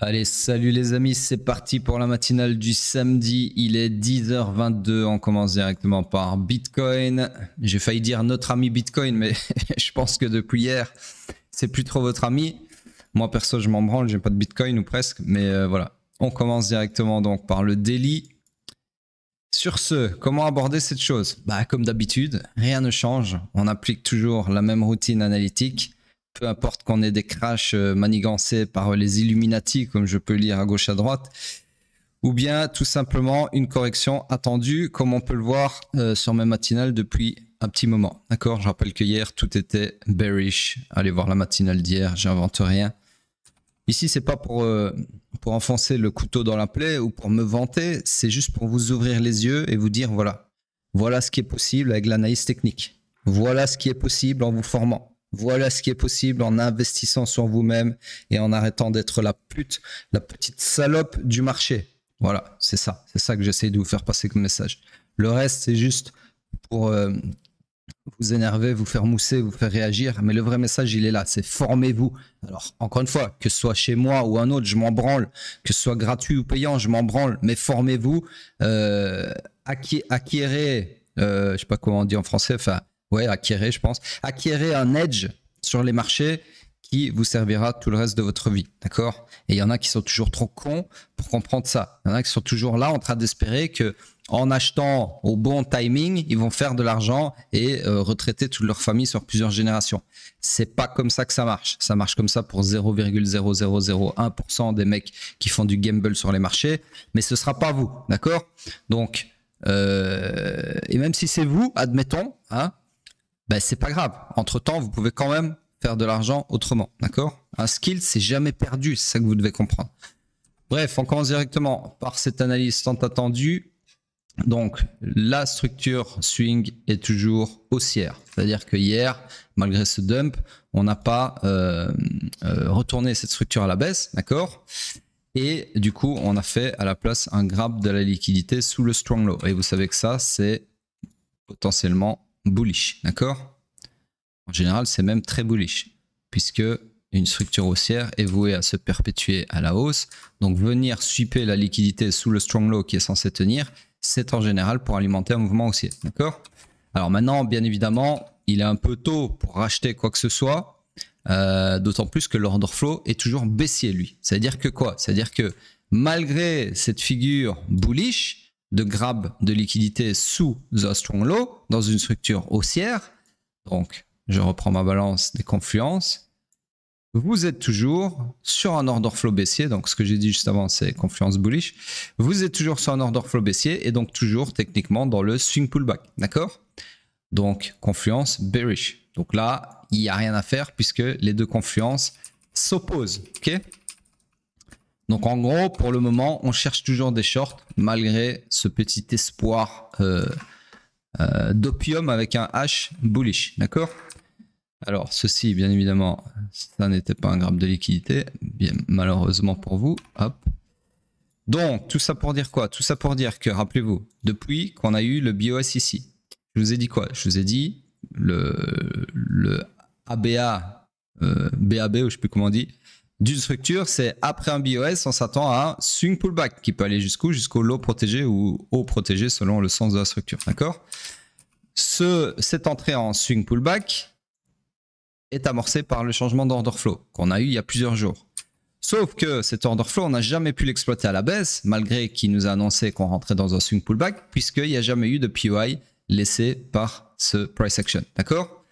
Allez, salut les amis, c'est parti pour la matinale du samedi. Il est 10h22, on commence directement par Bitcoin. J'ai failli dire notre ami Bitcoin, mais je pense que depuis hier, c'est plus trop votre ami. Moi perso, je m'en branle, j'ai pas de Bitcoin ou presque, mais voilà. On commence directement donc par le daily. Sur ce, comment aborder cette chose? Comme d'habitude, rien ne change. On applique toujours la même routine analytique. Peu importe qu'on ait des crashs manigancés par les Illuminati, comme je peux lire à gauche à droite, ou bien tout simplement une correction attendue, comme on peut le voir sur mes matinales depuis un petit moment. D'accord? Je rappelle que hier, tout était bearish. Allez voir la matinale d'hier, j'invente rien. Ici, c'est pas pour enfoncer le couteau dans la plaie ou pour me vanter, c'est juste pour vous ouvrir les yeux et vous dire voilà ce qui est possible avec l'analyse technique. Voilà ce qui est possible en vous formant. Voilà ce qui est possible en investissant sur vous-même et en arrêtant d'être la petite salope du marché. Voilà, c'est ça que j'essaie de vous faire passer comme message. Le reste, c'est juste pour vous énerver, vous faire mousser, vous faire réagir. Mais le vrai message, il est là, c'est formez-vous. Alors, encore une fois, que ce soit chez moi ou un autre, je m'en branle. Que ce soit gratuit ou payant, je m'en branle. Mais formez-vous, acquérez, je sais pas comment on dit en français, enfin, ouais, acquérez, je pense. Acquérez un edge sur les marchés qui vous servira tout le reste de votre vie, d'accord? Et il y en a qui sont toujours trop cons pour comprendre ça. Il y en a qui sont toujours là en train d'espérer que en achetant au bon timing, ils vont faire de l'argent et retraiter toute leur famille sur plusieurs générations. C'est pas comme ça que ça marche. Ça marche comme ça pour 0,0001% des mecs qui font du gamble sur les marchés, mais ce sera pas vous, d'accord? Donc, et même si c'est vous, admettons, hein, c'est pas grave. Entre-temps, vous pouvez quand même faire de l'argent autrement, d'accord? Un skill, c'est jamais perdu, c'est ça que vous devez comprendre. Bref, on commence directement par cette analyse tant attendue. Donc, la structure swing est toujours haussière. C'est-à-dire que hier, malgré ce dump, on n'a pas retourné cette structure à la baisse, d'accord? Et du coup, on a fait à la place un grab de la liquidité sous le strong low. Et vous savez que ça, c'est potentiellement bullish, d'accord? En général, c'est même très bullish, puisque une structure haussière est vouée à se perpétuer à la hausse. Donc, venir sweeper la liquidité sous le strong low qui est censé tenir, c'est en général pour alimenter un mouvement haussier, d'accord? Alors maintenant, bien évidemment, il est un peu tôt pour racheter quoi que ce soit, d'autant plus que l'order flow est toujours baissier, lui. C'est-à-dire que quoi? C'est-à-dire que malgré cette figure bullish de grab de liquidité sous the strong low, dans une structure haussière, donc je reprends ma balance des confluences, vous êtes toujours sur un order flow baissier, donc ce que j'ai dit juste avant, c'est confluence bullish. Vous êtes toujours sur un order flow baissier et donc toujours techniquement dans le swing pullback, d'accord? Donc confluence bearish. Donc là, il n'y a rien à faire puisque les deux confluences s'opposent, ok? Donc en gros, pour le moment, on cherche toujours des shorts malgré ce petit espoir d'opium avec un H bullish, d'accord? Alors, ceci, bien évidemment, ça n'était pas un grab de liquidité, bien malheureusement pour vous. Hop. Donc, tout ça pour dire quoi? Tout ça pour dire que, rappelez-vous, depuis qu'on a eu le BOS ici, je vous ai dit quoi? Je vous ai dit le ABA, BAB, ou je ne sais plus comment on dit, d'une structure, c'est après un BOS, on s'attend à un swing pullback qui peut aller jusqu'où? Jusqu'au low protégé ou haut protégé selon le sens de la structure, d'accord? Cette entrée en swing pullback est amorcé par le changement d'order flow qu'on a eu il y a plusieurs jours. Sauf que cet order flow, on n'a jamais pu l'exploiter à la baisse, malgré qu'il nous a annoncé qu'on rentrait dans un swing pullback, puisqu'il n'y a jamais eu de POI laissé par ce price action. D'accord?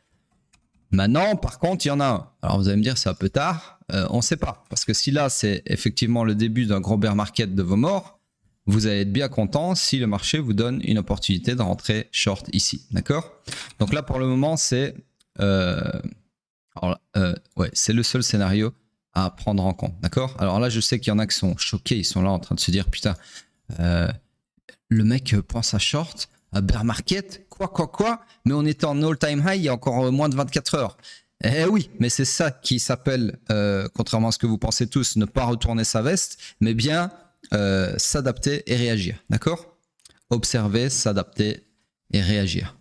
Maintenant, par contre, il y en a un. Alors vous allez me dire, c'est un peu tard. On ne sait pas. Parce que si là, c'est effectivement le début d'un gros bear market de vos morts, vous allez être bien content si le marché vous donne une opportunité de rentrer short ici. D'accord? Donc là, pour le moment, c'est... ouais, c'est le seul scénario à prendre en compte, d'accord? Alors là, je sais qu'il y en a qui sont choqués, ils sont là en train de se dire, putain, le mec pense à short, à bear market, quoi, mais on était en all-time high il y a encore moins de 24 heures. Eh oui, mais c'est ça qui s'appelle, contrairement à ce que vous pensez tous, ne pas retourner sa veste, mais bien s'adapter et réagir, d'accord? Observer, s'adapter et réagir.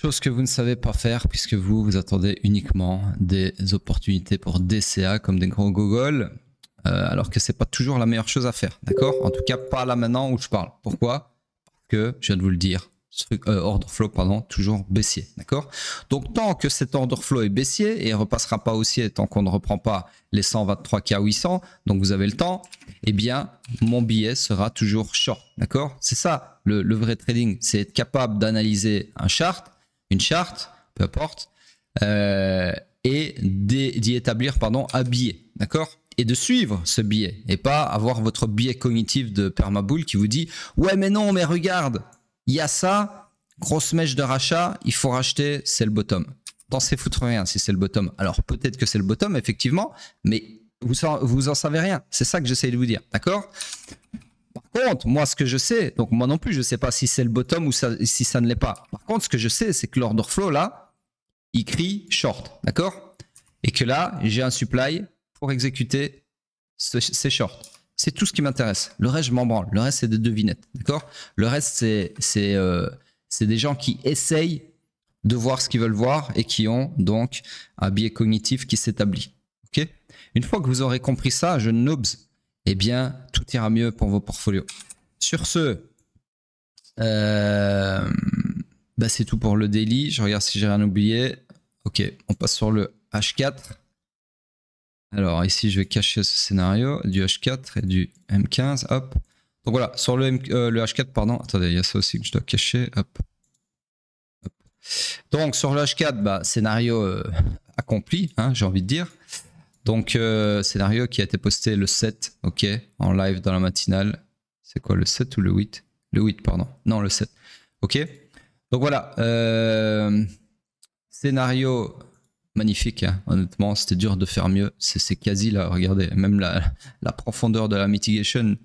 Chose que vous ne savez pas faire puisque vous attendez uniquement des opportunités pour DCA comme des gros gogoles. alors que c'est pas toujours la meilleure chose à faire, d'accord? En tout cas, pas là maintenant où je parle. Pourquoi? Parce que, je viens de vous le dire, order flow, pardon, toujours baissier, d'accord? Donc, tant que cet order flow est baissier, et il ne repassera pas haussier tant qu'on ne reprend pas les 123K 800, donc vous avez le temps, eh bien, mon billet sera toujours short, d'accord? C'est ça, le vrai trading, c'est être capable d'analyser un chart, une charte, peu importe, et d'y établir, pardon, un billet, d'accord? Et de suivre ce biais, et pas avoir votre biais cognitif de permabull qui vous dit « Ouais, mais non, mais regarde, il y a ça, grosse mèche de rachat, il faut racheter, c'est le bottom. » Pensez foutre rien si c'est le bottom. Alors peut-être que c'est le bottom, effectivement, mais vous en savez rien. C'est ça que j'essaie de vous dire, d'accord? Par contre, moi, ce que je sais, donc moi non plus, je ne sais pas si c'est le bottom ou si ça ne l'est pas. Par contre, ce que je sais, c'est que l'order flow, là, il crie short, d'accord? Et que là, j'ai un supply pour exécuter ces shorts. C'est tout ce qui m'intéresse. Le reste, je m'en branle. Le reste, c'est des devinettes, d'accord? Le reste, c'est des gens qui essayent de voir ce qu'ils veulent voir et qui ont donc un biais cognitif qui s'établit. Ok? Une fois que vous aurez compris ça, jeunes noobs, eh bien, tout ira mieux pour vos portfolios. Sur ce, bah c'est tout pour le daily. Je regarde si j'ai rien oublié. Ok, on passe sur le H4. Alors ici, je vais cacher ce scénario du H4 et du M15. Hop. Donc voilà, sur le H4, pardon. Attendez, il y a ça aussi que je dois cacher. Hop. Hop. Donc sur le H4, bah, scénario accompli, hein, j'ai envie de dire. Donc scénario qui a été posté le 7, ok, en live dans la matinale. C'est quoi, le 7 ou le 8? Le 8, pardon. Non, le 7. Ok. Donc voilà. Scénario magnifique, hein. Honnêtement, c'était dur de faire mieux. C'est quasi là, regardez, même la profondeur de la mitigation,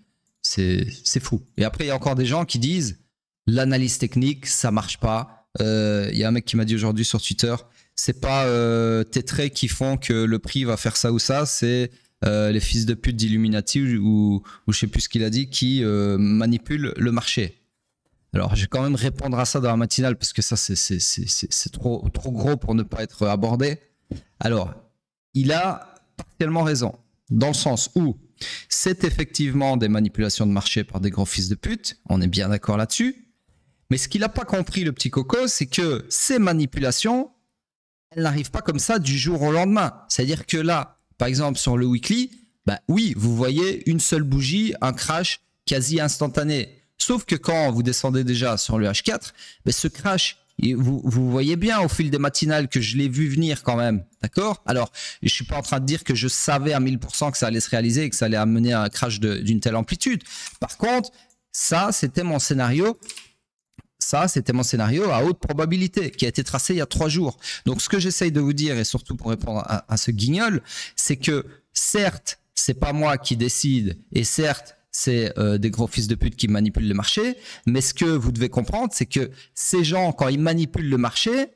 c'est fou. Et après, il y a encore des gens qui disent l'analyse technique, ça marche pas. Il y a un mec qui m'a dit aujourd'hui sur Twitter, c'est pas tes traits qui font que le prix va faire ça ou ça, c'est les fils de pute d'Illuminati ou je sais plus ce qu'il a dit, qui manipulent le marché. Alors, je vais quand même répondre à ça dans la matinale parce que ça, c'est trop gros pour ne pas être abordé. Alors, il a partiellement raison, dans le sens où c'est effectivement des manipulations de marché par des gros fils de pute, on est bien d'accord là-dessus, mais ce qu'il n'a pas compris, le petit coco, c'est que ces manipulations, elles n'arrivent pas comme ça du jour au lendemain. C'est-à-dire que là, par exemple, sur le weekly, bah oui, vous voyez une seule bougie, un crash quasi instantané. Sauf que quand vous descendez déjà sur le H4, ben ce crash, vous voyez bien au fil des matinales que je l'ai vu venir quand même, d'accord? Alors, je suis pas en train de dire que je savais à 1000% que ça allait se réaliser et que ça allait amener à un crash d'une telle amplitude. Par contre, ça, c'était mon scénario. Ça, c'était mon scénario à haute probabilité qui a été tracé il y a 3 jours. Donc, ce que j'essaye de vous dire, et surtout pour répondre à ce guignol, c'est que certes, c'est pas moi qui décide, et certes, c'est des gros fils de pute qui manipulent le marché. Mais ce que vous devez comprendre, c'est que ces gens, quand ils manipulent le marché,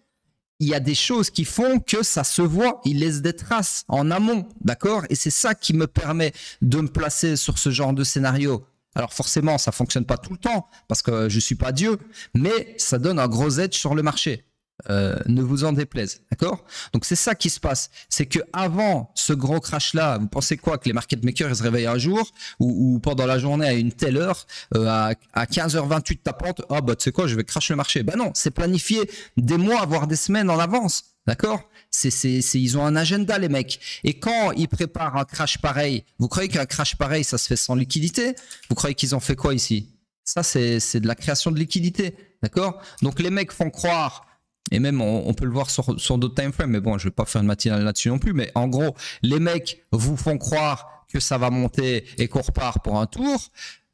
il y a des choses qui font que ça se voit. Ils laissent des traces en amont, d'accord? Et c'est ça qui me permet de me placer sur ce genre de scénario. Alors forcément, ça fonctionne pas tout le temps parce que je suis pas Dieu, mais ça donne un gros edge sur le marché. Ne vous en déplaise, d'accord? Donc c'est ça qui se passe, c'est que avant ce gros crash là, vous pensez quoi, que les market makers ils se réveillent un jour ou pendant la journée à une telle heure à 15h28 tapante, ah bah tu sais quoi, je vais crash le marché? Bah non, c'est planifié des mois voire des semaines en avance, d'accord? Ils ont un agenda les mecs, et quand ils préparent un crash pareil, vous croyez qu'un crash pareil ça se fait sans liquidité? Vous croyez qu'ils ont fait quoi ici? Ça c'est de la création de liquidité, d'accord? Donc les mecs font croire. Et même, on peut le voir sur d'autres time frames, mais bon, je vais pas faire une matinale là-dessus non plus. Mais en gros, les mecs vous font croire que ça va monter et qu'on repart pour un tour,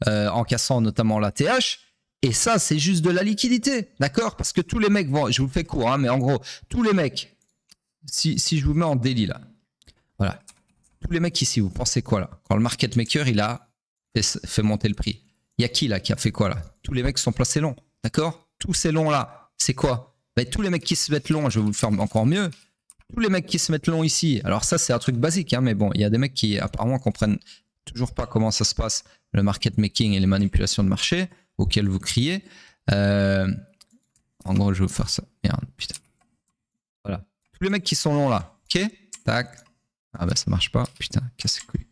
en cassant notamment la TH. Et ça, c'est juste de la liquidité, d'accord? Parce que tous les mecs vont, je vous le fais court, hein, mais en gros, tous les mecs, si je vous mets en daily là, voilà, tous les mecs ici, vous pensez quoi là? Quand le market maker, il a fait monter le prix, il y a qui là qui a fait quoi là? Tous les mecs sont placés longs, d'accord? Tous ces longs là, c'est quoi? Ben, tous les mecs qui se mettent longs, je vais vous le faire encore mieux. Tous les mecs qui se mettent longs ici, alors ça c'est un truc basique, hein, mais bon, il y a des mecs qui apparemment comprennent toujours pas comment ça se passe, le market making et les manipulations de marché auxquelles vous criez. En gros, je vais vous faire ça. Merde, putain. Voilà. Tous les mecs qui sont longs là, ok? Tac. Ah bah ça marche pas, putain, casse les couilles.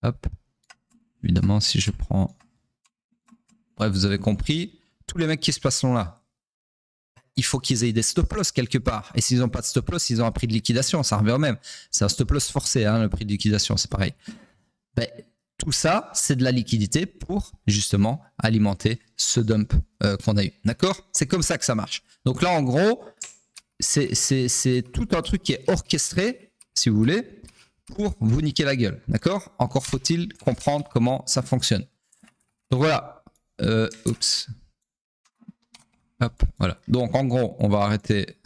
Hop. Évidemment, si je prends... Bref, vous avez compris. Tous les mecs qui se placent là, il faut qu'ils aient des stop-loss quelque part. Et s'ils n'ont pas de stop-loss, ils ont un prix de liquidation. Ça revient au même. C'est un stop-loss forcé, hein, le prix de liquidation, c'est pareil. Ben, tout ça, c'est de la liquidité pour justement alimenter ce dump qu'on a eu. D'accord? C'est comme ça que ça marche. Donc là, en gros, c'est tout un truc qui est orchestré, si vous voulez, pour vous niquer la gueule. D'accord? Encore faut-il comprendre comment ça fonctionne. Donc voilà. Oups. Hop, voilà. Donc en gros, on va arrêter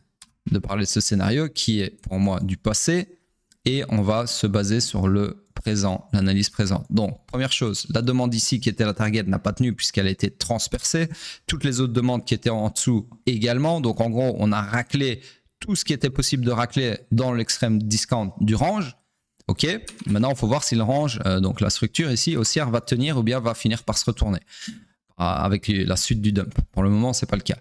de parler de ce scénario qui est pour moi du passé et on va se baser sur le présent, l'analyse présente. Donc première chose, la demande ici qui était la target n'a pas tenu puisqu'elle a été transpercée. Toutes les autres demandes qui étaient en dessous également. Donc en gros, on a raclé tout ce qui était possible de racler dans l'extrême discount du range. Ok, maintenant il faut voir si le range, donc la structure ici haussière va tenir ou bien va finir par se retourner avec la suite du dump. Pour le moment, c'est pas le cas.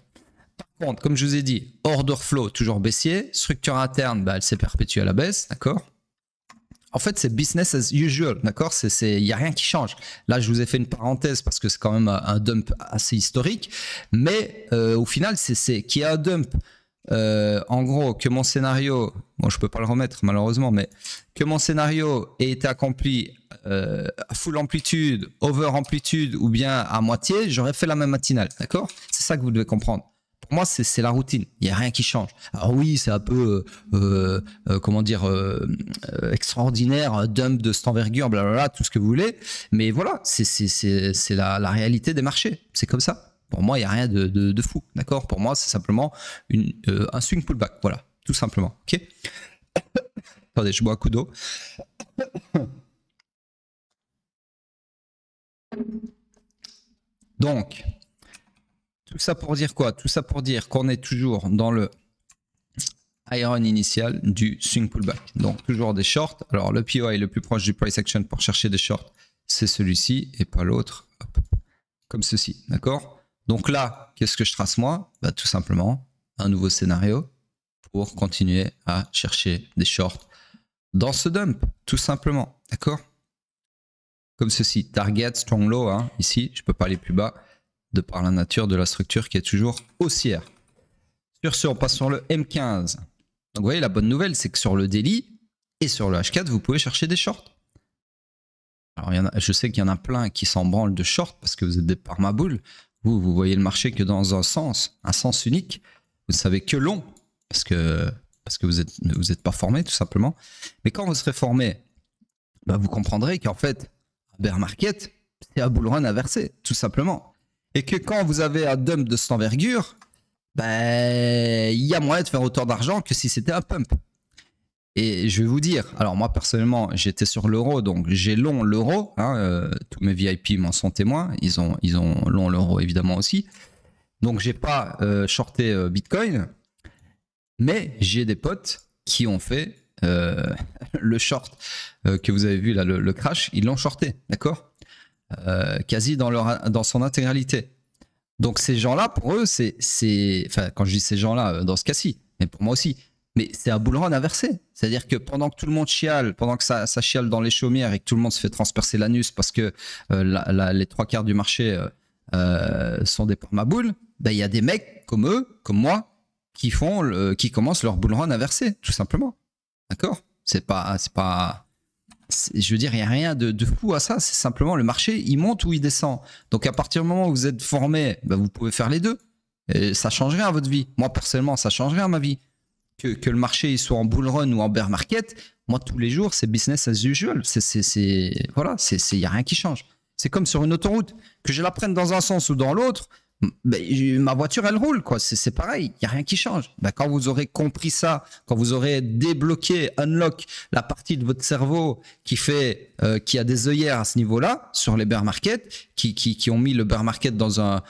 Par contre, comme je vous ai dit, order flow toujours baissier, structure interne, bah, elle s'est perpétuée à la baisse, d'accord. En fait, c'est business as usual, d'accord. Il n'y a rien qui change. Là, je vous ai fait une parenthèse parce que c'est quand même un dump assez historique, mais au final, c'est qu'il y a un dump. En gros, que mon scénario, bon, je peux pas le remettre malheureusement, mais que mon scénario ait été accompli à full amplitude, over amplitude ou bien à moitié, j'aurais fait la même matinale, d'accord? C'est ça que vous devez comprendre. Pour moi, c'est la routine. Il n'y a rien qui change. Alors oui, c'est un peu, comment dire, extraordinaire, dump de cette envergure, blablabla, tout ce que vous voulez. Mais voilà, c'est la réalité des marchés. C'est comme ça. Pour moi, il n'y a rien de fou, d'accord? Pour moi, c'est simplement un swing pullback, voilà, tout simplement, ok? Attendez, je bois un coup d'eau. Donc, tout ça pour dire quoi? Tout ça pour dire qu'on est toujours dans le iron initial du swing pullback. Donc, toujours des shorts. Alors, le POI le plus proche du price action pour chercher des shorts, c'est celui-ci et pas l'autre. Comme ceci, d'accord? Donc là, qu'est-ce que je trace moi? Bah, tout simplement, un nouveau scénario pour continuer à chercher des shorts dans ce dump, tout simplement, d'accord? Comme ceci, target, strong low, hein, ici, je ne peux pas aller plus bas de par la nature de la structure qui est toujours haussière. Sur ce, on passe sur le M15. Donc vous voyez, la bonne nouvelle, c'est que sur le daily et sur le H4, vous pouvez chercher des shorts. Alors je sais qu'il y en a plein qui s'en branlent de short parce que vous êtes des parmaboules. Vous voyez le marché que dans un sens unique. Vous ne savez que long parce que vous êtes pas formé tout simplement. Mais quand vous serez formé, bah, vous comprendrez qu'en fait, un bear market, c'est un bull run inversé, tout simplement. Et que quand vous avez un dump de cette envergure, bah, il y a moyen de faire autant d'argent que si c'était un pump. Et je vais vous dire, alors moi personnellement, j'étais sur l'euro, donc j'ai long l'euro. Hein, tous mes VIP m'en sont témoins. Ils ont long l'euro évidemment aussi. Donc j'ai pas shorté Bitcoin, mais j'ai des potes qui ont fait le short que vous avez vu là, le crash, ils l'ont shorté, d'accord, quasi dans son intégralité. Donc ces gens-là, pour eux, enfin quand je dis ces gens-là, dans ce cas-ci, mais pour moi aussi. Mais c'est un bull run inversé. C'est-à-dire que pendant que tout le monde chiale, pendant que ça chiale dans les chaumières et que tout le monde se fait transpercer l'anus parce que les trois quarts du marché sont des parmaboules, ben, y a des mecs comme eux, comme moi, qui commencent leur bull run inversé, tout simplement. D'accord? Je veux dire, il n'y a rien de fou à ça. C'est simplement le marché, il monte ou il descend. Donc à partir du moment où vous êtes formé, ben, vous pouvez faire les deux. Et ça change rien à votre vie. Moi, personnellement, ça change rien à ma vie. Que le marché il soit en bull run ou en bear market, moi tous les jours c'est business as usual. Voilà, il y a rien qui change. C'est comme sur une autoroute, que je la prenne dans un sens ou dans l'autre, ben, ma voiture elle roule quoi. C'est pareil, il y a rien qui change. Ben, quand vous aurez compris ça, quand vous aurez débloqué, unlock la partie de votre cerveau qui fait, qui a des œillères à ce niveau-là sur les bear market, qui ont mis le bear market dans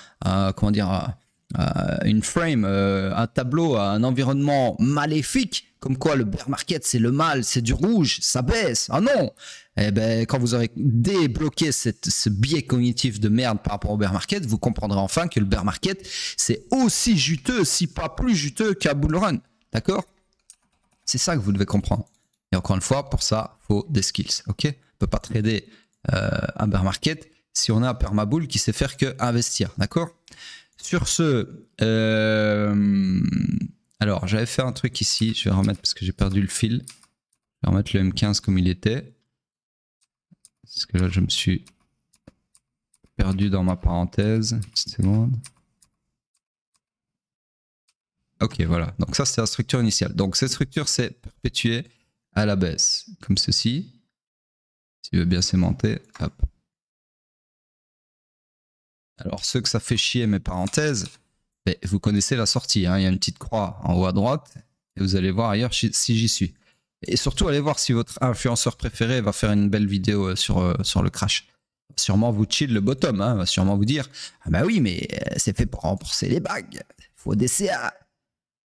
comment dire. Une frame, un tableau, un environnement maléfique, comme quoi le bear market c'est le mal, c'est du rouge, ça baisse. Ah non! Eh ben, quand vous aurez débloqué ce biais cognitif de merde par rapport au bear market, vous comprendrez enfin que le bear market c'est aussi juteux, si pas plus juteux qu'un bull run. D'accord? C'est ça que vous devez comprendre. Et encore une fois, pour ça, il faut des skills. Ok? On ne peut pas trader un bear market si on a un permabull qui sait faire que investir, d'accord? Sur ce, alors j'avais fait un truc ici, je vais remettre parce que j'ai perdu le fil. Je vais remettre le M15 comme il était. Parce que là je me suis perdu dans ma parenthèse. Une petite seconde. Ok, voilà. Donc ça, c'est la structure initiale. Donc cette structure, c'est perpétuée à la baisse, comme ceci. Si tu veux bien sémenter, hop. Alors ceux que ça fait chier mes parenthèses, vous connaissez la sortie. Hein. Il y a une petite croix en haut à droite. Et vous allez voir ailleurs si j'y suis. Et surtout, allez voir si votre influenceur préféré va faire une belle vidéo sur le crash. Sûrement vous chill le bottom, hein, va sûrement vous dire « Ah bah oui, mais c'est fait pour rembourser les bagues. Faut des CA. »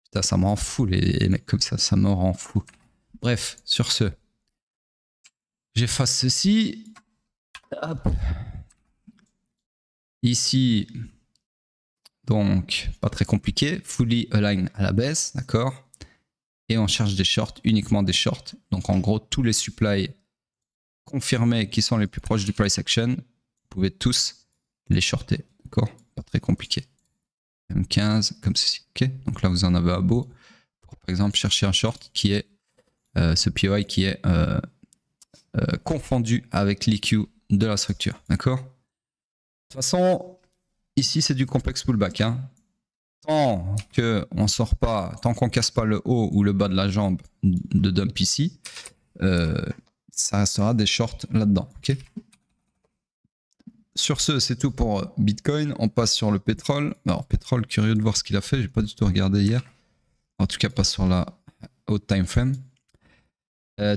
Putain, ça me rend fou, les mecs comme ça me rend fou. Bref, sur ce, j'efface ceci. Hop. Ici, donc, pas très compliqué. Fully align à la baisse, d'accord. Et on cherche des shorts, uniquement des shorts. Donc en gros, tous les supplies confirmés qui sont les plus proches du price action, vous pouvez tous les shorter, d'accord? Pas très compliqué. M15 comme ceci, ok? Donc là, vous en avez un beau. Pour, par exemple, chercher un short qui est ce POI qui est confondu avec l'EQ de la structure, d'accord? De toute façon, ici, c'est du complexe pullback, hein. Tant qu'on sort pas, tant qu'on casse pas le haut ou le bas de la jambe de dump ici, ça restera des shorts là-dedans, ok? Sur ce, c'est tout pour Bitcoin. On passe sur le pétrole. Alors, pétrole, curieux de voir ce qu'il a fait. J'ai pas du tout regardé hier. En tout cas, pas sur la haute time frame.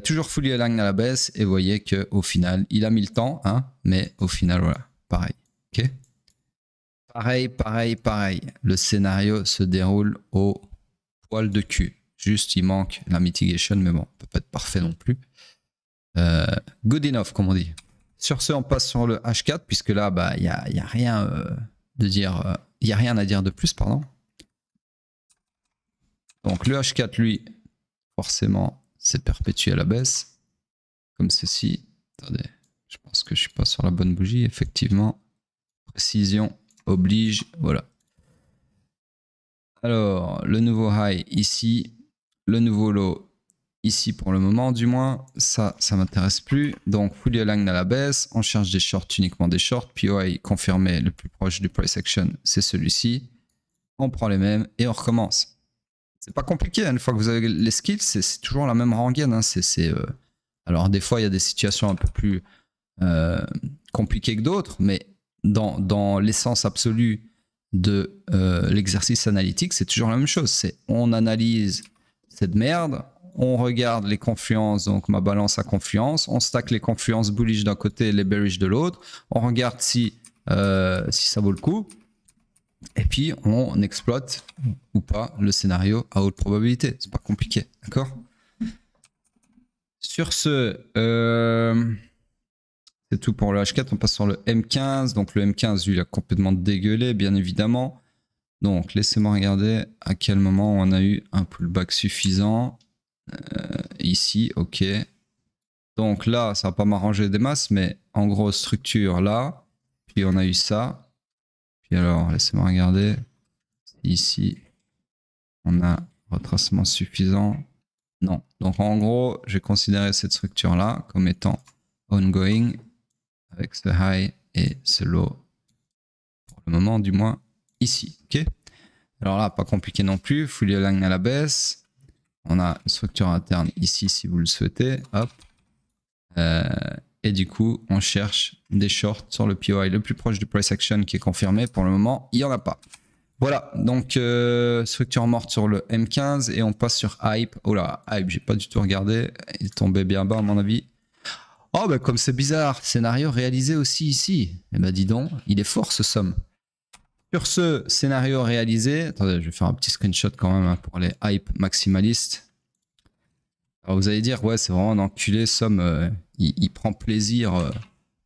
Toujours fully aligned à la baisse. Et vous voyez qu'au final, il a mis le temps. Hein, mais au final, voilà. Pareil. Ok. Pareil. Le scénario se déroule au poil de cul. Juste, il manque la mitigation. Mais bon, peut pas être parfait non plus. Good enough, comme on dit. Sur ce, on passe sur le H4, puisque là, bah, y a rien y a rien à dire de plus, pardon. Donc le H4, lui, forcément, c'est perpétué à la baisse, comme ceci. Attendez, je pense que je suis pas sur la bonne bougie, effectivement. Précision oblige, voilà. Alors, le nouveau high ici, le nouveau low ici pour le moment, du moins, ça m'intéresse plus. Donc, fully aligned à la baisse, on cherche des shorts, uniquement des shorts. POI confirmé le plus proche du price action, c'est celui-ci. On prend les mêmes et on recommence. C'est pas compliqué, hein. Une fois que vous avez les skills, c'est toujours la même rengaine. Hein. Alors, des fois, il y a des situations un peu plus compliquées que d'autres, mais dans l'essence absolue de l'exercice analytique, c'est toujours la même chose. C'est on analyse cette merde, on regarde les confluences, donc ma balance à confluence, on stack les confluences bullish d'un côté et les bearish de l'autre, on regarde si ça vaut le coup, et puis on exploite ou pas le scénario à haute probabilité. C'est pas compliqué, d'accord? Sur ce, c'est tout pour le H4, on passe sur le M15. Donc le M15, lui, il a complètement dégueulé, bien évidemment. Donc laissez-moi regarder à quel moment on a eu un pullback suffisant. Ici, ok. Donc là, ça va pas m'arranger des masses, mais en gros, structure là. Puis on a eu ça. Puis alors, laissez-moi regarder. Ici, on a retracement suffisant. Non. Donc en gros, j'ai considéré cette structure là comme étant ongoing avec ce high et ce low. Pour le moment, du moins, ici. Ok. Alors là, pas compliqué non plus. Fully aligned à la baisse. On a une structure interne ici si vous le souhaitez. Hop. Et du coup, on cherche des shorts sur le POI le plus proche du price action qui est confirmé. Pour le moment, il n'y en a pas. Voilà. Donc, structure morte sur le M15 et on passe sur Hype. Oh là, Hype, j'ai pas du tout regardé. Il est tombé bien bas à mon avis. Oh, bah comme c'est bizarre. Scénario réalisé aussi ici. Eh ben dis donc, il est fort ce somme. Sur ce scénario réalisé, attendez, je vais faire un petit screenshot quand même hein, pour les hype maximalistes. Alors vous allez dire, ouais, c'est vraiment un enculé, Somme, il prend plaisir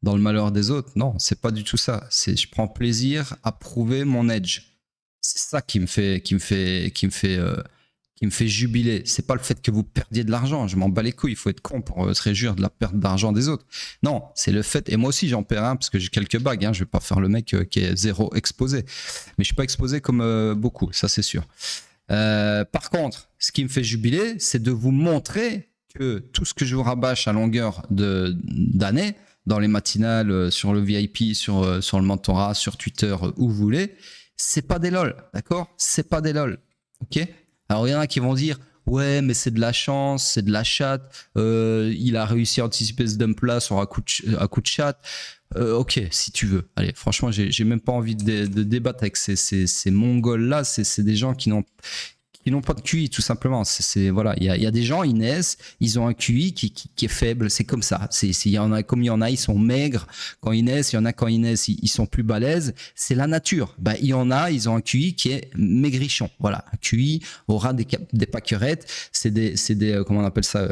dans le malheur des autres. Non, c'est pas du tout ça. C'est je prends plaisir à prouver mon edge. C'est ça qui me fait qui me fait jubiler, c'est pas le fait que vous perdiez de l'argent. Je m'en bats les couilles. Il faut être con pour se réjouir de la perte d'argent des autres. Non, c'est le fait. Et moi aussi, j'en perds un parce que j'ai quelques bagues. Hein. Je vais pas faire le mec qui est zéro exposé. Mais je suis pas exposé comme beaucoup. Ça, c'est sûr. Par contre, ce qui me fait jubiler, c'est de vous montrer que tout ce que je vous rabâche à longueur d'année, dans les matinales, sur le VIP, sur le mentorat, sur Twitter, où vous voulez, c'est pas des lol, d'accord? C'est pas des lol, ok? Alors il y en a qui vont dire, ouais, mais c'est de la chance, c'est de la chatte, il a réussi à anticiper ce dump-là sur un coup de chat. Ok, si tu veux. Allez, franchement, j'ai même pas envie de débattre avec ces Mongols-là. C'est des gens qui n'ont pas de QI, tout simplement. Voilà, il y a des gens, ils naissent, ils ont un QI qui est faible. C'est comme ça. Il y en a, comme il y en a, ils sont maigres quand ils naissent. Il y en a quand ils naissent, ils sont plus balèzes. C'est la nature. Bah, il y en a, ils ont un QI qui est maigrichon. Voilà, un QI aura des pâquerettes. C'est des comment on appelle ça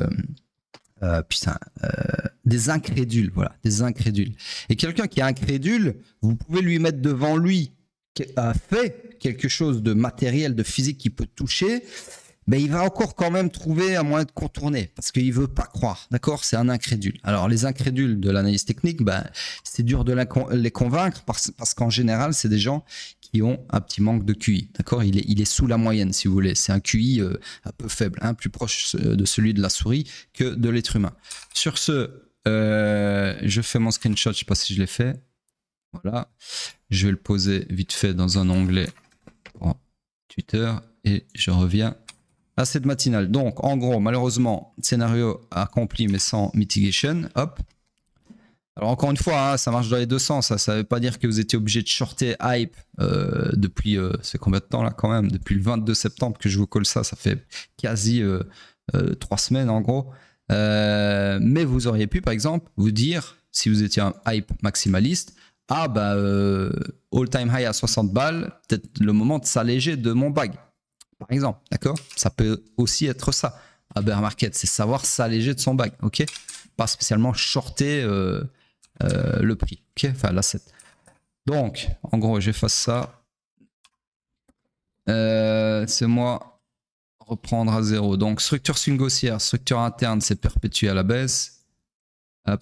des incrédules, voilà, des incrédules. Et quelqu'un qui est incrédule, vous pouvez lui mettre devant lui qui a fait quelque chose de matériel, de physique qu'il peut toucher, mais il va encore quand même trouver un moyen de contourner parce qu'il veut pas croire, d'accord? C'est un incrédule. Alors les incrédules de l'analyse technique, ben, c'est dur de les convaincre parce qu'en général, c'est des gens qui ont un petit manque de QI, d'accord? Il est sous la moyenne, si vous voulez. C'est un QI un peu faible, hein, plus proche de celui de la souris que de l'être humain. Sur ce, je fais mon screenshot, je sais pas si je l'ai fait. Voilà, je vais le poser vite fait dans un onglet pour Twitter et je reviens à cette matinale. Donc, en gros, malheureusement, scénario accompli mais sans mitigation. Hop. Alors, encore une fois, hein, ça marche dans les deux sens. Ça ne veut pas dire que vous étiez obligé de shorter hype depuis, c'est combien de temps là quand même? Depuis le 22 septembre que je vous colle ça, ça fait quasi 3 semaines en gros. Mais vous auriez pu, par exemple, vous dire, si vous étiez un hype maximaliste, ah bah all time high à 60 balles, peut-être le moment de s'alléger de mon bag, par exemple, d'accord? Ça peut aussi être ça, à bear market, c'est savoir s'alléger de son bag, ok? Pas spécialement shorter le prix, ok? Enfin l'asset. Donc, en gros, j'efface ça. C'est moi reprendre à zéro. Donc, structure swing haussière, structure interne, c'est perpétué à la baisse. Hop.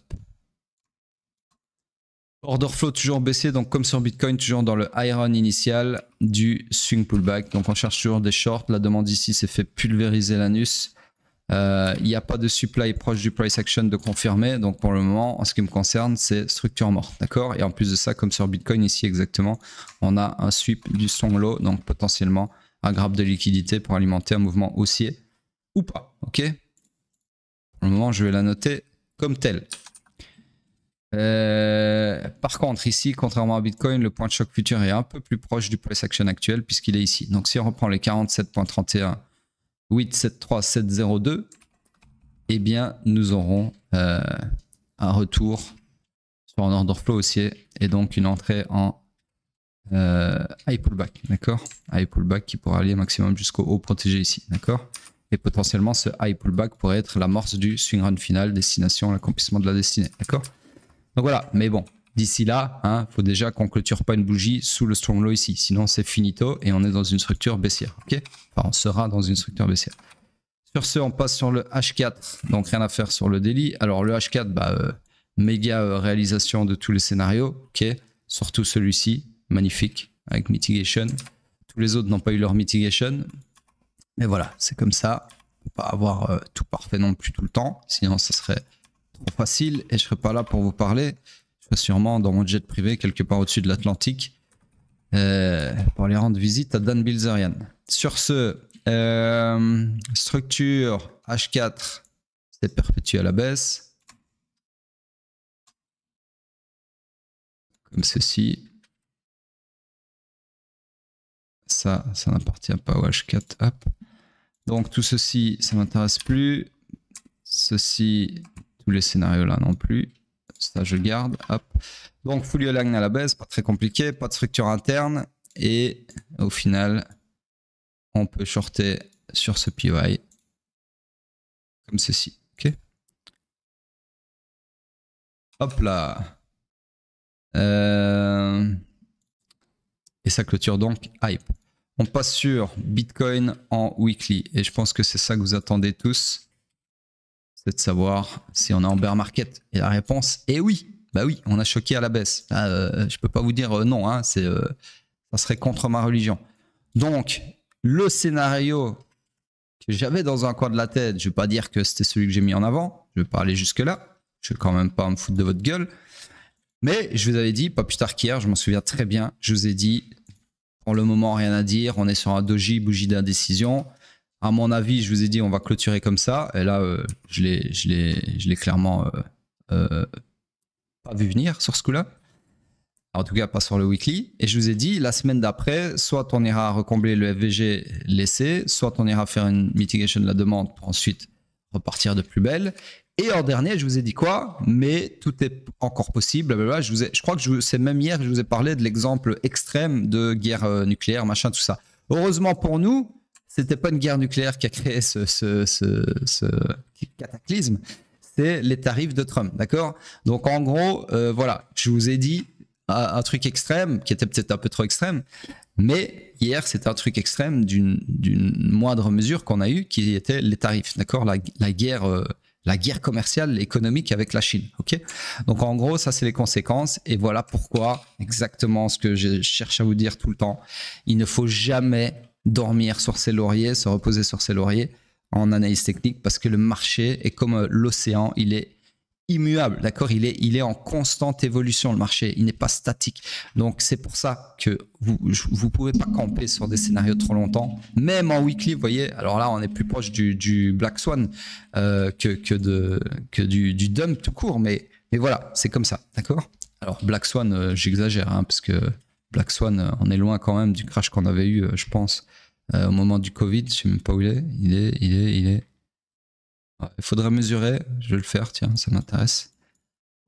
Order flow toujours baissé, donc comme sur Bitcoin, toujours dans le high run initial du swing pullback. Donc on cherche toujours des shorts. La demande ici s'est fait pulvériser l'anus. Il n'y a pas de supply proche du price action de confirmer. Donc pour le moment, en ce qui me concerne, c'est structure morte. D'accord? Et en plus de ça, comme sur Bitcoin ici exactement, on a un sweep du strong low, donc potentiellement un grab de liquidité pour alimenter un mouvement haussier ou pas. Ok? Pour le moment, je vais la noter comme telle. Par contre, ici, contrairement à Bitcoin, le point de choc futur est un peu plus proche du price action actuel puisqu'il est ici. Donc, si on reprend les 47.31, 873,702, eh bien, nous aurons un retour sur un order flow haussier et donc une entrée en high pullback, d'accord? High pullback qui pourra aller maximum jusqu'au haut protégé ici, d'accord? Et potentiellement, ce high pullback pourrait être l'amorce du swing run final, destination, l'accomplissement de la destinée, d'accord? Donc voilà, mais bon, d'ici là, il faut déjà qu'on clôture pas une bougie sous le strong low ici. Sinon, c'est finito et on est dans une structure baissière. Ok, enfin, on sera dans une structure baissière. Sur ce, on passe sur le H4. Donc, rien à faire sur le daily. Alors, le H4, méga réalisation de tous les scénarios. Ok, surtout celui-ci, magnifique, avec mitigation. Tous les autres n'ont pas eu leur mitigation. Mais voilà, c'est comme ça. On ne peut pas avoir tout parfait non plus tout le temps. Sinon, ça serait trop facile et je serai pas là pour vous parler. Je serai sûrement dans mon jet privé quelque part au-dessus de l'Atlantique pour aller rendre visite à Dan Bilzerian. Sur ce, structure H4, c'est perpétué à la baisse. Comme ceci. Ça n'appartient pas au H4. Hop. Donc tout ceci, ça m'intéresse plus. Ceci, tous les scénarios là non plus. Ça je garde. Hop. Donc fully aligned à la baisse, pas très compliqué, pas de structure interne. Et au final, on peut shorter sur ce PY comme ceci. Ok. Hop là. Et ça clôture donc hype. On passe sur Bitcoin en weekly. Et je pense que c'est ça que vous attendez tous. C'est de savoir si on est en bear market. Et la réponse est oui. Bah oui, on a choqué à la baisse. Je peux pas vous dire non, hein, ça serait contre ma religion. Donc, le scénario que j'avais dans un coin de la tête, je vais pas dire que c'était celui que j'ai mis en avant, je vais pas aller jusque-là, je vais quand même pas me foutre de votre gueule, mais je vous avais dit, pas plus tard qu'hier, je m'en souviens très bien, je vous ai dit, pour le moment, rien à dire, on est sur un doji, bougie d'indécision. À mon avis, je vous ai dit, on va clôturer comme ça, et là, je l'ai clairement pas vu venir sur ce coup-là. En tout cas, pas sur le weekly. Et je vous ai dit, la semaine d'après, soit on ira recombler le FVG laissé, soit on ira faire une mitigation de la demande pour ensuite repartir de plus belle. Et en dernier, je vous ai dit quoi? Mais tout est encore possible. Blablabla. Je crois que c'est même hier que je vous ai parlé de l'exemple extrême de guerre nucléaire, machin, tout ça. Heureusement pour nous, c'était pas une guerre nucléaire qui a créé ce cataclysme. C'est les tarifs de Trump, d'accord? Donc en gros, voilà, je vous ai dit un truc extrême, qui était peut-être un peu trop extrême, mais hier, c'était un truc extrême d'une moindre mesure qu'on a eu, qui était les tarifs, d'accord, la guerre commerciale, économique avec la Chine, ok. Donc en gros, ça c'est les conséquences, et voilà pourquoi, exactement ce que je cherche à vous dire tout le temps, il ne faut jamais dormir sur ses lauriers, se reposer sur ses lauriers en analyse technique, parce que le marché est comme l'océan, il est immuable, d'accord, il est en constante évolution, le marché, il n'est pas statique. Donc c'est pour ça que vous pouvez pas camper sur des scénarios trop longtemps, même en weekly, vous voyez. Alors là, on est plus proche du Black Swan que du dump tout court, mais voilà, c'est comme ça, d'accord. Alors Black Swan, j'exagère, hein, parce que Black Swan, on est loin quand même du crash qu'on avait eu, je pense, au moment du Covid. Je sais même pas où il est. Il est. Il faudrait mesurer, je vais le faire, tiens, ça m'intéresse.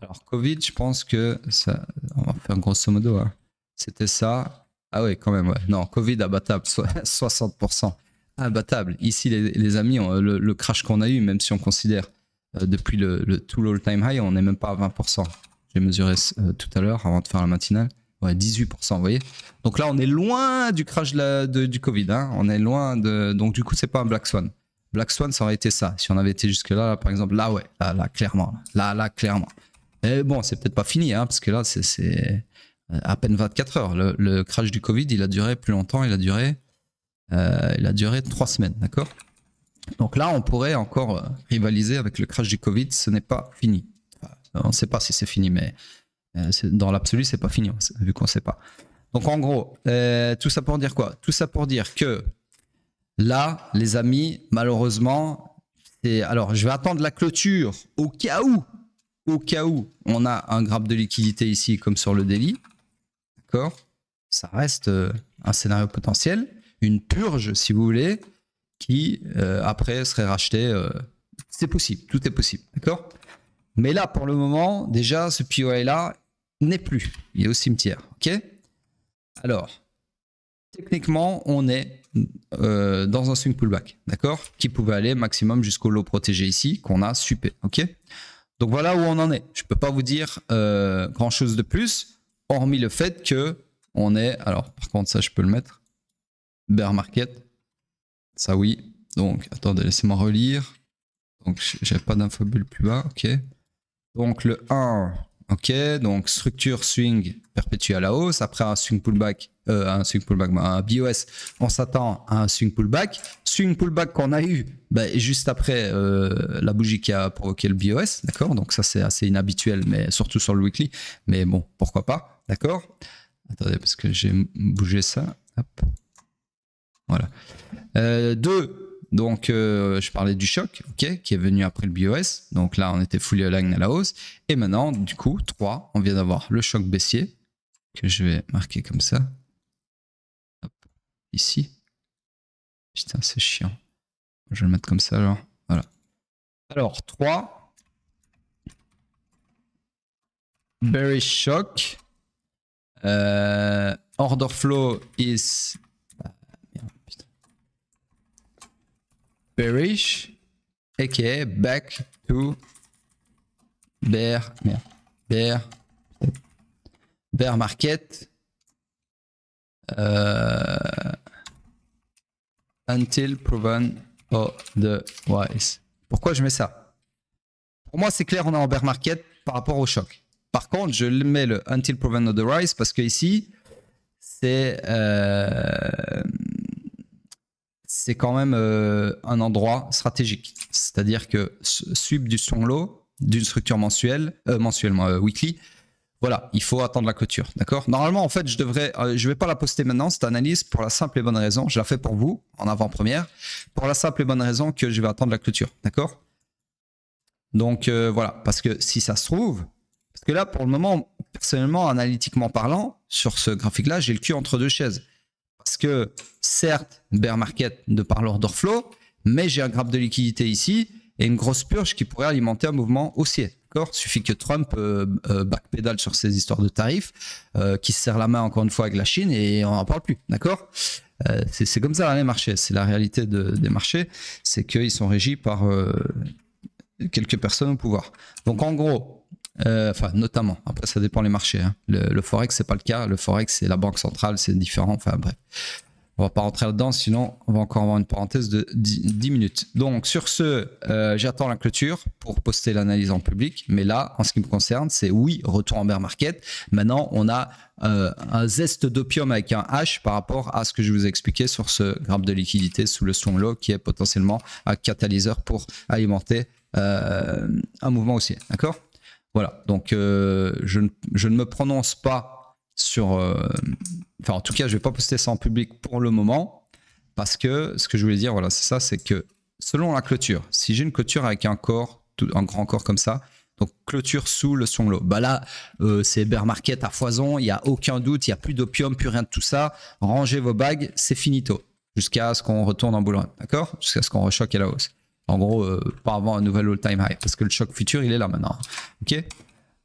Alors, Covid, je pense que ça, on va faire grosso modo, hein. C'était ça. Ah ouais, quand même, ouais. Non, Covid abattable, 60%. Imbattable. Ici, les amis, le crash qu'on a eu, même si on considère depuis le tout l'all-time high, on n'est même pas à 20%. J'ai mesuré tout à l'heure avant de faire la matinale. Ouais, 18%, vous voyez. Donc là, on est loin du crash du Covid, hein. On est loin de. Donc, du coup, c'est pas un Black Swan. Black Swan, ça aurait été ça. Si on avait été jusque-là, par exemple, là, ouais, là, clairement. Là, clairement. Mais bon, c'est peut-être pas fini, hein, parce que là, c'est à peine 24 heures. Le crash du Covid, il a duré plus longtemps. Il a duré 3 semaines, d'accord? Donc là, on pourrait encore rivaliser avec le crash du Covid. Ce n'est pas fini. Enfin, on ne sait pas si c'est fini, mais dans l'absolu, c'est pas fini, vu qu'on ne sait pas. Donc en gros, tout ça pour dire quoi? Tout ça pour dire que là, les amis, malheureusement, alors je vais attendre la clôture au cas où on a un graphe de liquidité ici comme sur le daily. D'accord? Ça reste un scénario potentiel, une purge si vous voulez, qui après serait rachetée. C'est possible, tout est possible. D'accord? Mais là, pour le moment, déjà, ce POI là n'est plus. Il est au cimetière. Ok? Alors, techniquement, on est dans un swing pullback, d'accord, qui pouvait aller maximum jusqu'au low protégé ici, qu'on a supé, ok. Donc voilà où on en est. Je peux pas vous dire grand chose de plus, hormis le fait que on est. Alors, par contre, ça, je peux le mettre. Bear market, ça oui. Donc, attendez, laissez-moi relire. Donc, j'avais pas d'infobulle plus bas, ok. Donc le 1. Ok, donc structure swing perpétue à la hausse. Après un swing pullback, un BOS, on s'attend à un swing pullback. Swing pullback qu'on a eu juste après la bougie qui a provoqué le BOS, d'accord. Donc ça c'est assez inhabituel, mais surtout sur le weekly. Mais bon, pourquoi pas, d'accord. Attendez, parce que j'ai bougé ça. Hop. Voilà. 2. Donc, je parlais du choc, ok, qui est venu après le BOS. Donc là, on était fully aligned à la hausse. Et maintenant, du coup, 3, on vient d'avoir le choc baissier, que je vais marquer comme ça. Hop, ici. Putain, c'est chiant. Je vais le mettre comme ça, alors. Voilà. Alors, 3. Bearish shock. Order flow is... bearish, aka back to bear market. until proven otherwise. Pourquoi je mets ça? Pour moi, c'est clair, on est en bear market par rapport au choc. Par contre, je mets le until proven otherwise parce que ici, c'est quand même un endroit stratégique. C'est-à-dire que sweep du strong low d'une structure weekly, voilà, il faut attendre la clôture, d'accord? Normalement, en fait, je vais pas la poster maintenant, cette analyse, pour la simple et bonne raison, je la fais pour vous, en avant-première, pour la simple et bonne raison que je vais attendre la clôture, d'accord? Donc, voilà, parce que si ça se trouve, parce que là, pour le moment, personnellement, analytiquement parlant, sur ce graphique-là, j'ai le cul entre deux chaises. Parce que, certes, bear market de par l'order flow, mais j'ai un graphe de liquidité ici et une grosse purge qui pourrait alimenter un mouvement haussier. Il suffit que Trump backpédale sur ces histoires de tarifs, qui se serre la main encore une fois avec la Chine et on n'en parle plus. D'accord? C'est comme ça les marchés. C'est la réalité des marchés. C'est qu'ils sont régis par quelques personnes au pouvoir. Donc en gros, enfin notamment, après ça dépend les marchés. Hein. Le Forex, c'est pas le cas. Le Forex, c'est la banque centrale, c'est différent. Enfin bref. On va pas rentrer là-dedans, sinon on va encore avoir une parenthèse de 10 minutes. Donc sur ce, j'attends la clôture pour poster l'analyse en public. Mais là, en ce qui me concerne, c'est oui, retour en bear market. Maintenant, on a un zeste d'opium avec un H par rapport à ce que je vous ai expliqué sur ce graphe de liquidité sous le strong low qui est potentiellement un catalyseur pour alimenter un mouvement haussier. D'accord? Voilà, donc je ne me prononce pas sur... enfin, en tout cas, je ne vais pas poster ça en public pour le moment parce que ce que je voulais dire, voilà, c'est ça, c'est que selon la clôture, si j'ai une clôture avec un corps, un grand corps comme ça, donc clôture sous le strong low, bah là, c'est bear market à foison, il n'y a aucun doute, il n'y a plus d'opium, plus rien de tout ça. Rangez vos bagues, c'est finito, jusqu'à ce qu'on retourne en bull run, d'accord? Jusqu'à ce qu'on rechoque à la hausse. En gros, pas avant un nouvel all-time high, parce que le choc futur, il est là maintenant. Ok?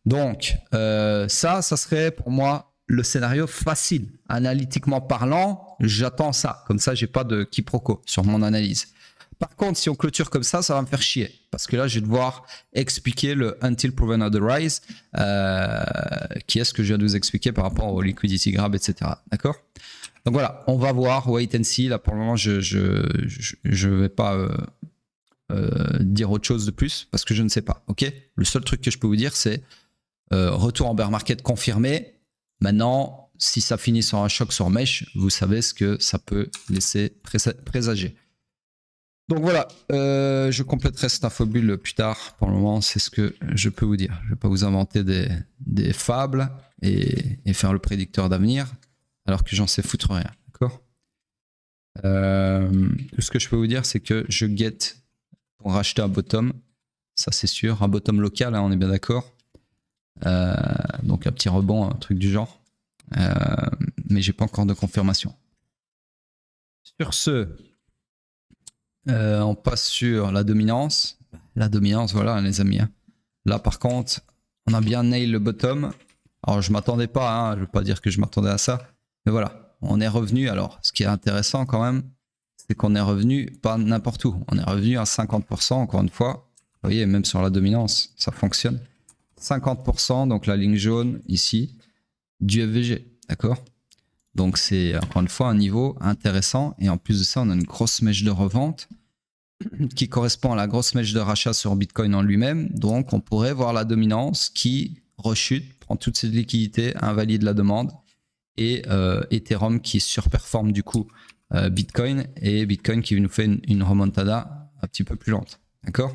Donc, ça serait pour moi le scénario facile. Analytiquement parlant, j'attends ça. Comme ça, j'ai pas de quiproquo sur mon analyse. Par contre, si on clôture comme ça va me faire chier. Parce que là, je vais devoir expliquer le until proven otherwise, qui est ce que je viens de vous expliquer par rapport au liquidity grab, etc. D'accord? Donc voilà, on va voir, wait and see. Là, pour le moment, je vais pas dire autre chose de plus parce que je ne sais pas. Ok? Le seul truc que je peux vous dire, c'est retour en bear market confirmé. Maintenant, si ça finit sur un choc sur mèche, vous savez ce que ça peut laisser présager. Donc voilà, je compléterai cette infobulle plus tard. Pour le moment, c'est ce que je peux vous dire. Je ne vais pas vous inventer des fables et faire le prédicteur d'avenir alors que j'en sais foutre rien. D'accord? Tout ce que je peux vous dire, c'est que je guette pour racheter un bottom. Ça, c'est sûr. Un bottom local, hein, on est bien d'accord. Donc un petit rebond, un truc du genre, mais j'ai pas encore de confirmation. Sur ce, on passe sur la dominance. La dominance, voilà les amis. Hein. Là par contre, on a bien nail le bottom. Alors je m'attendais pas, hein, je veux pas dire que je m'attendais à ça, mais voilà, on est revenu. Alors ce qui est intéressant quand même, c'est qu'on est revenu pas n'importe où. On est revenu à 50% encore une fois. Vous voyez, même sur la dominance, ça fonctionne. 50%, donc la ligne jaune ici, du FVG, d'accord? Donc c'est encore une fois un niveau intéressant et en plus de ça, on a une grosse mèche de revente qui correspond à la grosse mèche de rachat sur Bitcoin en lui-même. Donc on pourrait voir la dominance qui rechute, prend toute cette liquidité, invalide la demande et Ethereum qui surperforme du coup Bitcoin et Bitcoin qui nous fait une remontada un petit peu plus lente, d'accord?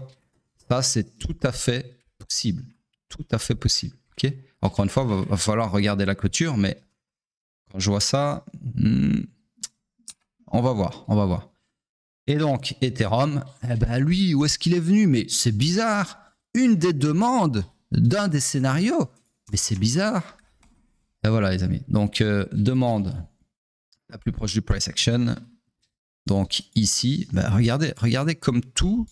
Ça c'est tout à fait possible. Tout à fait possible. Okay, encore une fois, il va falloir regarder la clôture, mais quand je vois ça, on va voir, on va voir. Et donc, Ethereum, eh ben lui, où est-ce qu'il est venu? Mais c'est bizarre. Une des demandes d'un des scénarios. Mais c'est bizarre. Et voilà, les amis. Donc, demande la plus proche du price action. Donc, ici, ben, regardez comme tout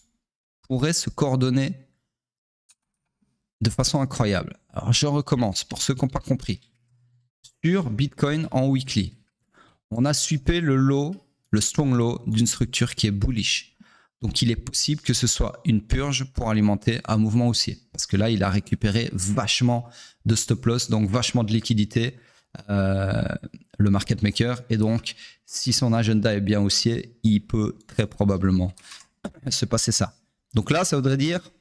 pourrait se coordonner de façon incroyable. Alors je recommence pour ceux qui n'ont pas compris. Sur Bitcoin en weekly, on a sweepé le low, le strong low d'une structure qui est bullish. Donc il est possible que ce soit une purge pour alimenter un mouvement haussier. Parce que là, il a récupéré vachement de stop loss, donc vachement de liquidité le market maker. Et donc, si son agenda est bien haussier, il peut très probablement se passer ça. Donc là, ça voudrait dire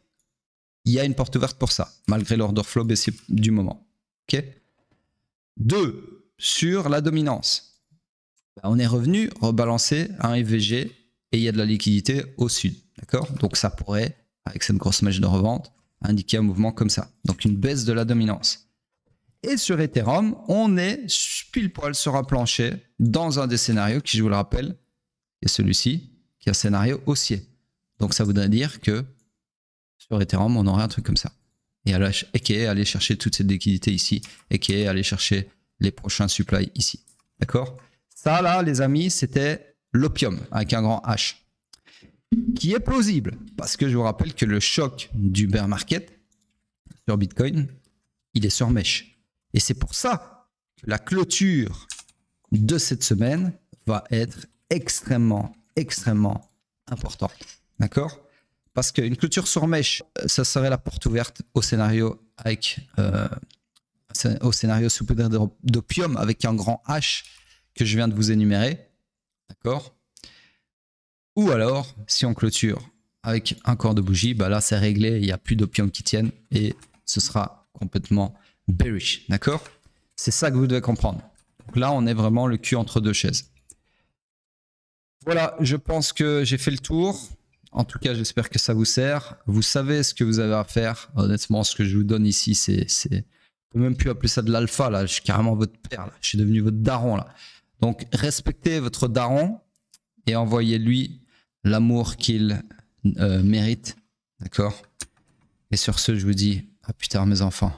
il y a une porte ouverte pour ça, malgré l'order flow baissier du moment. Ok. 2. Sur la dominance. On est revenu rebalancer un FVG et il y a de la liquidité au sud. D'accord. Donc ça pourrait, avec cette grosse mèche de revente, indiquer un mouvement comme ça. Donc une baisse de la dominance. Et sur Ethereum, on est pile poil sur un plancher dans un des scénarios qui, je vous le rappelle, est celui-ci, qui est un scénario haussier. Donc ça voudrait dire que sur Ethereum, on aurait un truc comme ça. Et qui est aller chercher toute cette liquidité ici, et qui est aller chercher les prochains supplies ici. D'accord? Ça là, les amis, c'était l'opium avec un grand H. Qui est plausible, parce que je vous rappelle que le choc du bear market sur Bitcoin, il est sur mèche. Et c'est pour ça que la clôture de cette semaine va être extrêmement importante. D'accord? Parce qu'une clôture sur mèche, ça serait la porte ouverte au scénario sous poudre d'opium avec un grand H que je viens de vous énumérer. D'accord? Ou alors, si on clôture avec un corps de bougie, bah là c'est réglé, il n'y a plus d'opium qui tienne et ce sera complètement bearish. D'accord? C'est ça que vous devez comprendre. Donc là, on est vraiment le cul entre deux chaises. Voilà, je pense que j'ai fait le tour. En tout cas, j'espère que ça vous sert. Vous savez ce que vous avez à faire. Honnêtement, ce que je vous donne ici, c'est... Je peux même plus appeler ça de l'alpha, là. Je suis carrément votre père, là. Je suis devenu votre daron, là. Donc, respectez votre daron et envoyez-lui l'amour qu'il mérite. D'accord? Et sur ce, je vous dis à plus tard, mes enfants.